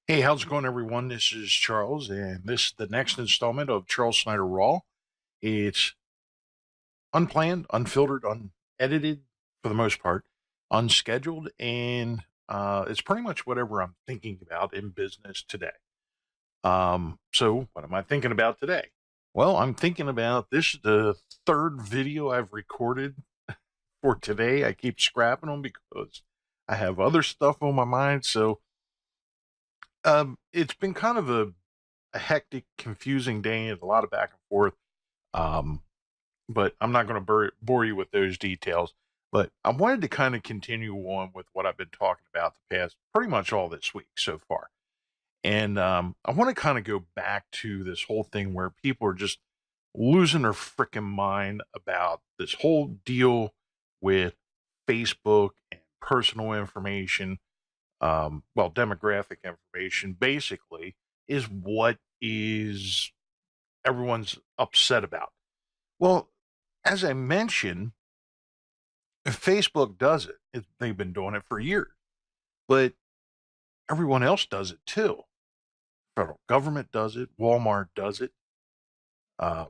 Hey, how's it going, everyone? This is Charles, and this is the next installment of Charles Snyder Raw. It's unplanned, unfiltered, unedited for the most part, unscheduled, and it's pretty much whatever I'm thinking about in business today. So, what am I thinking about today? Well, I'm thinking about this, the third video I've recorded for today. I keep scrapping them because I have other stuff on my mind. So, it's been kind of a hectic, confusing day and a lot of back and forth. Um, but I'm not going to bore you with those details. But I wanted to kind of continue on with what I've been talking about the past pretty much all this week so far. And I want to kind of go back to this whole thing where people are just losing their freaking mind about this whole deal with Facebook and personal information, well, demographic information, basically, is what is everyone's upset about. Well, as I mentioned, if Facebook does they've been doing it for years, but everyone else does it too. Federal government does it, Walmart does it, uh,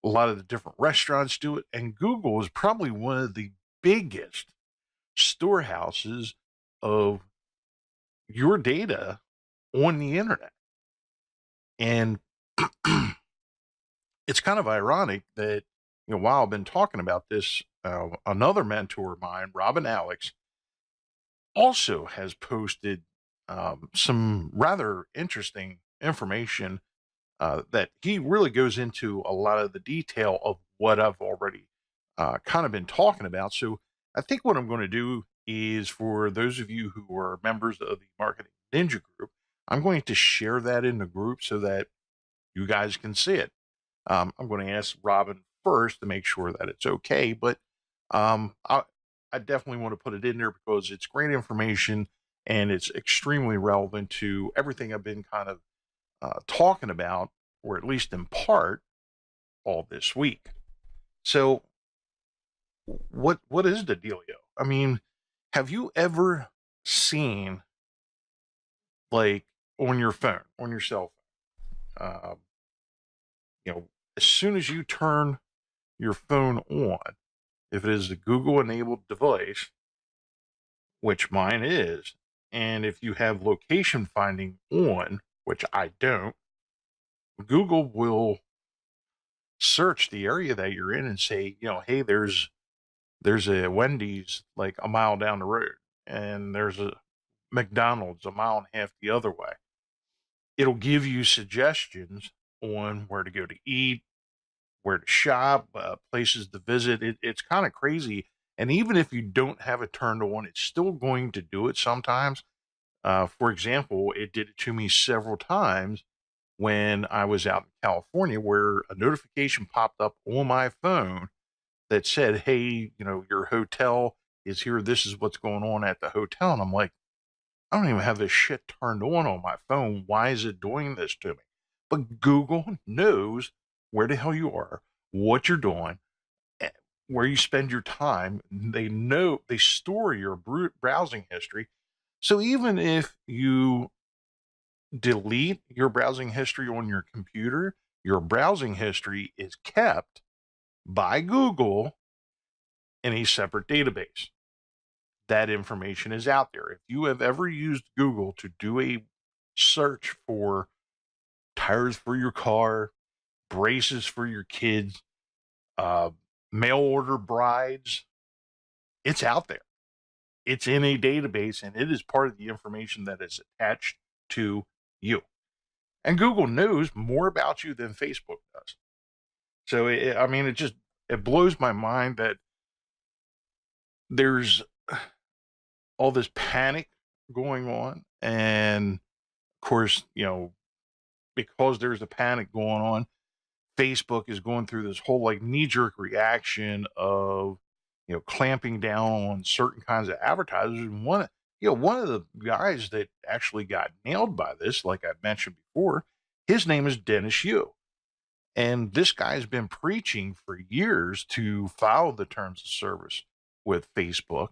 a lot of the different restaurants do it, and Google is probably one of the biggest storehouses of your data on the internet. And it's kind of ironic that, while I've been talking about this, another mentor of mine, Robin Alex, also has posted some rather interesting information that he really goes into a lot of the detail of what I've already kind of been talking about. So I think what I'm going to do is, for those of you who are members of the Marketing Ninja group, I'm going to share that in the group so that you guys can see it. I'm going to ask Robin first to make sure that it's okay, but um, I, I definitely want to put it in there because it's great information and it's extremely relevant to everything I've been kind of talking about, or at least in part, all this week. So, what is the dealio? I mean, have you ever seen, like, on your phone, on your cell phone, as soon as you turn your phone on, if it is a Google enabled device, which mine is, and if you have location finding on, which I don't, Google will search the area that you're in and say, hey, there's a Wendy's like a mile down the road, and there's a McDonald's a mile and a half the other way. It'll give you suggestions on where to go to eat, where to shop, places to visit. It's kind of crazy. And even if you don't have it turned on, it's still going to do it sometimes. For example, it did it to me several times when I was out in California, where a notification popped up on my phone that said, "Hey, your hotel is here. This is what's going on at the hotel." And I'm like, I don't even have this shit turned on my phone. Why is it doing this to me? But Google knows where the hell you are, what you're doing, eh, where you spend your time. They know, they store your browsing history. So even if you delete your browsing history on your computer, your browsing history is kept by Google in a separate database. That information is out there. If you have ever used Google to do a search for tires for your car, braces for your kids, uh, mail order brides, it's out there. It's in a database and it is part of the information that is attached to you. And Google knows more about you than Facebook does. So, I mean, it blows my mind that there's all this panic going on. And of course, because there's a panic going on, Facebook is going through this whole like knee jerk reaction of, clamping down on certain kinds of advertisers. And one of the guys that actually got nailed by this, like I mentioned before, his name is Dennis Yu. And this guy's been preaching for years to follow the terms of service with Facebook,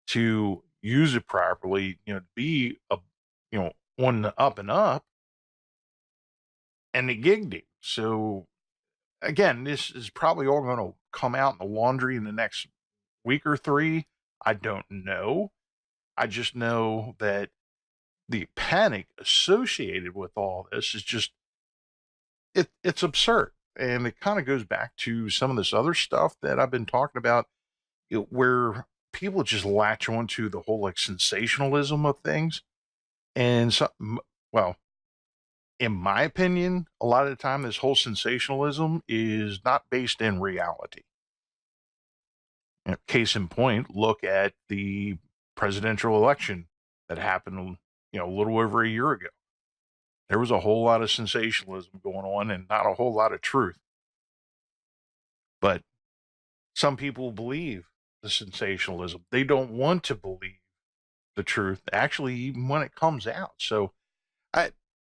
to use it properly, be a on the up and up, and they gigged him. So again, this is probably all going to come out in the laundry in the next week or three. I don't know. I just know that the panic associated with all this is just it's absurd. And it kind of goes back to some of this other stuff that I've been talking about, where people just latch onto the whole like sensationalism of things. And so, well, in my opinion, a lot of the time, this whole sensationalism is not based in reality. Case in point, look at the presidential election that happened, a little over a year ago. There was a whole lot of sensationalism going on and not a whole lot of truth. But some people believe the sensationalism. They don't want to believe the truth, actually, even when it comes out. So I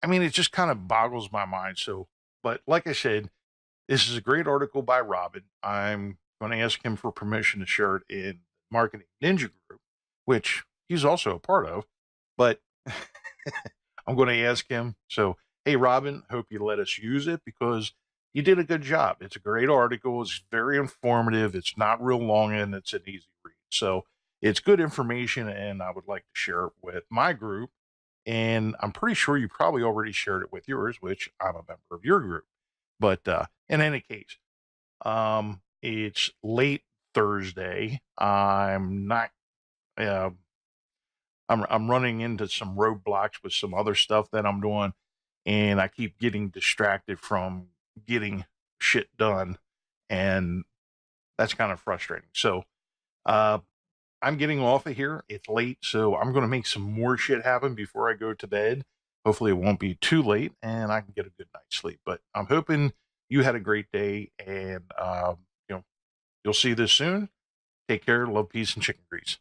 I mean, it just kind of boggles my mind. So, but like I said, this is a great article by Robin. I'm going to ask him for permission to share it in Marketing Ninja Group, which he's also a part of. But I'm going to ask him. So, hey, Robin, hope you let us use it because you did a good job. It's a great article. It's very informative. It's not real long and it's an easy read. So, it's good information, and I would like to share it with my group. And I'm pretty sure you probably already shared it with yours, which I'm a member of your group. But in any case, it's late Thursday. I'm not. Uh, I'm running into some roadblocks with some other stuff that I'm doing, and I keep getting distracted from getting shit done, and that's kind of frustrating. So, uh, I'm getting off of here. It's late, so I'm going to make some more shit happen before I go to bed. Hopefully, it won't be too late, and I can get a good night's sleep. But I'm hoping you had a great day, and you'll see this soon. Take care. Love, peace, and chicken grease.